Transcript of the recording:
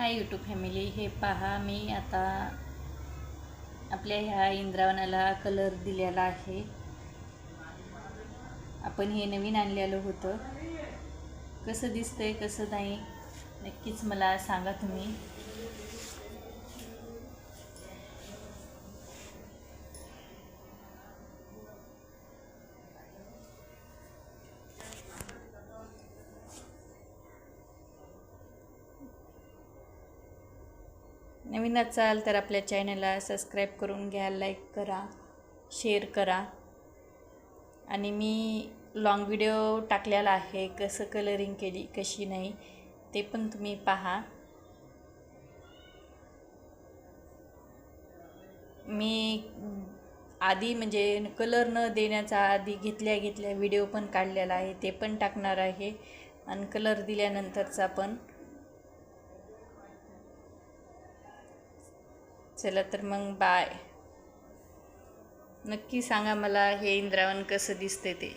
Hi YouTube family, हे पहा मी आता आपल्या ह्या इंद्रावनाला कलर दिलेला आहे. आपण हे नवीन आणलेलं होतं. कसं दिसतंय कसं नाही नक्कीच मला सांगा तुम्ही. नवीन असाल तर आपल्या चॅनलला सबस्क्राईब करून घ्या, लाईक करा, शेअर करा. आणि मी लॉंग व्हिडिओ टाकलेला आहे, कसं कलरिंग केली कशी नाही ते पण तुम्ही पहा. मी आधी म्हणजे कलर न देण्याचा आधी घेतल्या व्हिडिओ पण काढलेला आहे, ते पण टाकणार आहे. आणि कलर दिल्यानंतरचा पण. चला तर मग बाय. नक्की सांगा मला हे इंद्रावन कसं दिसते ते.